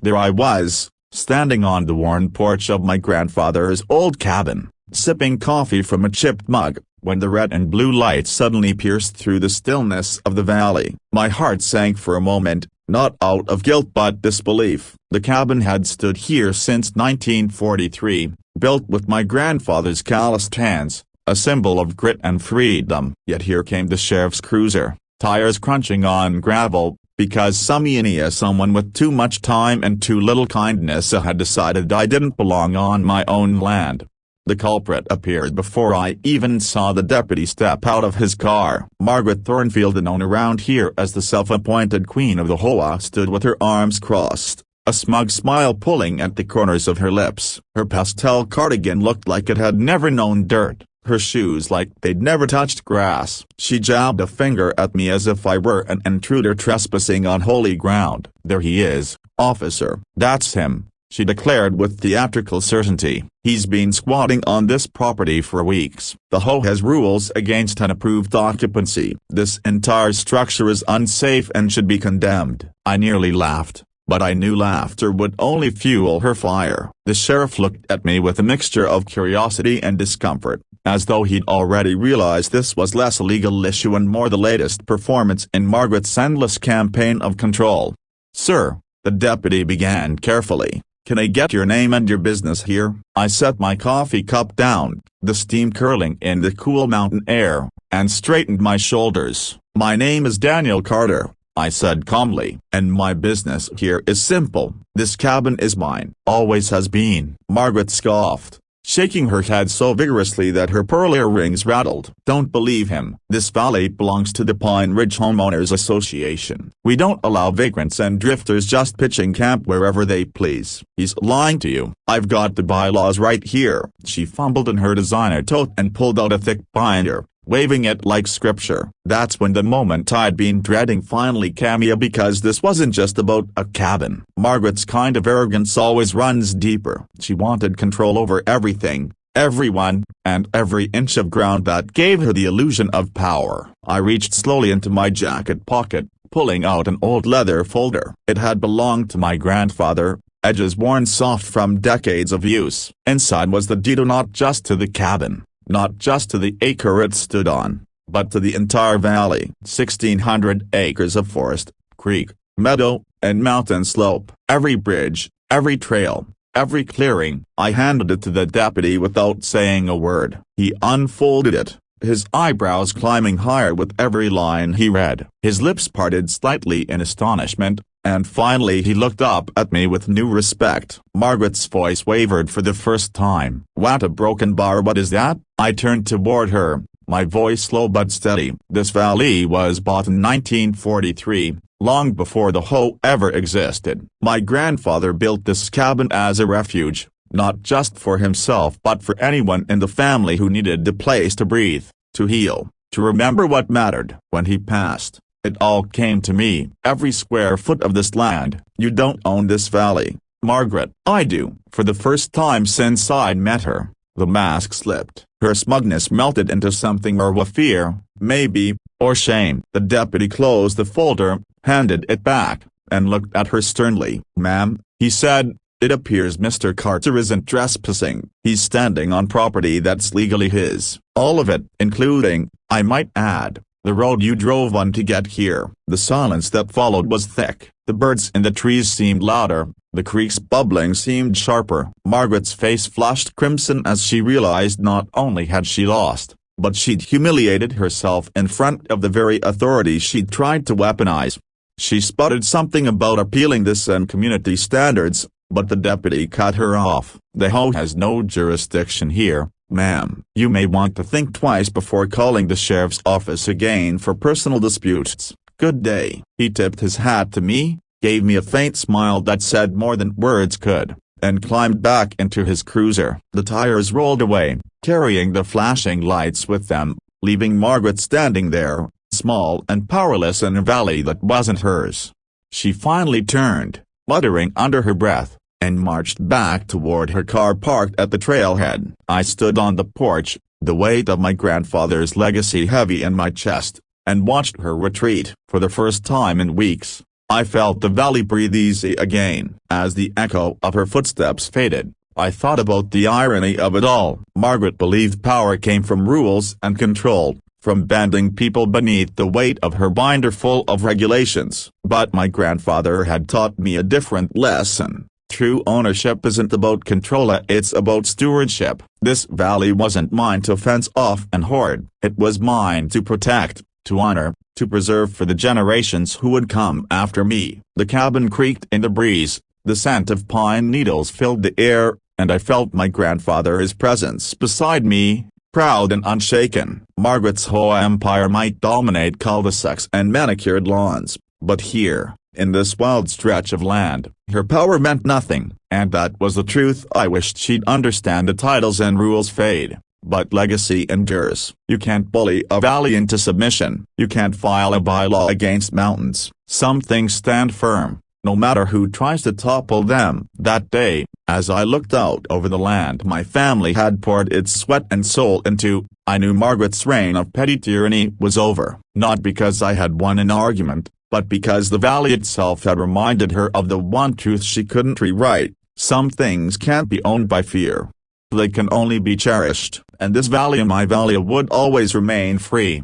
There I was, standing on the worn porch of my grandfather's old cabin, sipping coffee from a chipped mug, when the red and blue lights suddenly pierced through the stillness of the valley. My heart sank for a moment, not out of guilt but disbelief. The cabin had stood here since 1943, built with my grandfather's calloused hands, a symbol of grit and freedom. Yet here came the sheriff's cruiser, tires crunching on gravel, because someone with too much time and too little kindness had decided I didn't belong on my own land. The culprit appeared before I even saw the deputy step out of his car. Margaret Thornfield, known around here as the self-appointed queen of the HOA, stood with her arms crossed, a smug smile pulling at the corners of her lips. Her pastel cardigan looked like it had never known dirt, her shoes like they'd never touched grass. She jabbed a finger at me as if I were an intruder trespassing on holy ground. "There he is, officer." "That's him," she declared with theatrical certainty. "He's been squatting on this property for weeks. The HOA has rules against unapproved occupancy. This entire structure is unsafe and should be condemned." I nearly laughed, but I knew laughter would only fuel her fire. The sheriff looked at me with a mixture of curiosity and discomfort, as though he'd already realized this was less a legal issue and more the latest performance in Margaret's endless campaign of control. "Sir," the deputy began carefully, "can I get your name and your business here?" I set my coffee cup down, the steam curling in the cool mountain air, and straightened my shoulders. "My name is Daniel Carter," I said calmly, "and my business here is simple. This cabin is mine. Always has been." Margaret scoffed, shaking her head so vigorously that her pearl earrings rattled. "Don't believe him. This valley belongs to the Pine Ridge Homeowners Association. We don't allow vagrants and drifters just pitching camp wherever they please." "He's lying to you. I've got the bylaws right here." She fumbled in her designer tote and pulled out a thick binder, waving it like scripture. That's when the moment I'd been dreading finally came, because this wasn't just about a cabin. Margaret's kind of arrogance always runs deeper. She wanted control over everything, everyone, and every inch of ground that gave her the illusion of power. I reached slowly into my jacket pocket, pulling out an old leather folder. It had belonged to my grandfather, edges worn soft from decades of use. Inside was the deed not just to the cabin, not just to the acre it stood on, but to the entire valley. 1,600 acres of forest, creek, meadow, and mountain slope. Every bridge, every trail, every clearing. I handed it to the deputy without saying a word. He unfolded it, his eyebrows climbing higher with every line he read. His lips parted slightly in astonishment, and finally he looked up at me with new respect. Margaret's voice wavered for the first time. "What a broken bar. What is that?" I turned toward her, my voice slow but steady. "This valley was bought in 1943, long before the HOA ever existed. My grandfather built this cabin as a refuge, not just for himself but for anyone in the family who needed a place to breathe, to heal, to remember what mattered. When he passed, it all came to me. Every square foot of this land. You don't own this valley, Margaret." "I do." For the first time since I'd met her, the mask slipped. Her smugness melted into something more of fear, maybe, or shame. The deputy closed the folder, handed it back, and looked at her sternly. "Ma'am," he said, "it appears Mr. Carter isn't trespassing. He's standing on property that's legally his. All of it, including, I might add, the road you drove on to get here." The silence that followed was thick. The birds in the trees seemed louder, the creek's bubbling seemed sharper. Margaret's face flushed crimson as she realized not only had she lost, but she'd humiliated herself in front of the very authority she'd tried to weaponize. She sputtered something about appealing this and community standards, but the deputy cut her off. "The HOA has no jurisdiction here, ma'am. You may want to think twice before calling the sheriff's office again for personal disputes. Good day." He tipped his hat to me, gave me a faint smile that said more than words could, and climbed back into his cruiser. The tires rolled away, carrying the flashing lights with them, leaving Margaret standing there, small and powerless in a valley that wasn't hers. She finally turned, muttering under her breath, and marched back toward her car parked at the trailhead. I stood on the porch, the weight of my grandfather's legacy heavy in my chest, and watched her retreat. For the first time in weeks, I felt the valley breathe easy again. As the echo of her footsteps faded, I thought about the irony of it all. Margaret believed power came from rules and control, from bending people beneath the weight of her binder full of regulations. But my grandfather had taught me a different lesson. True ownership isn't about control, it's about stewardship. This valley wasn't mine to fence off and hoard. It was mine to protect, to honor, to preserve for the generations who would come after me. The cabin creaked in the breeze, the scent of pine needles filled the air, and I felt my grandfather's presence beside me, proud and unshaken. Margaret's HOA empire might dominate cul-de-sacs and manicured lawns, but here, in this wild stretch of land, her power meant nothing, and that was the truth. I wished she'd understand. The titles and rules fade, but legacy endures. You can't bully a valley into submission. You can't file a bylaw against mountains. Some things stand firm, no matter who tries to topple them. That day, as I looked out over the land my family had poured its sweat and soul into, I knew Margaret's reign of petty tyranny was over. Not because I had won an argument, but because the valley itself had reminded her of the one truth she couldn't rewrite: some things can't be owned by fear. They can only be cherished, and this valley, my valley, would always remain free.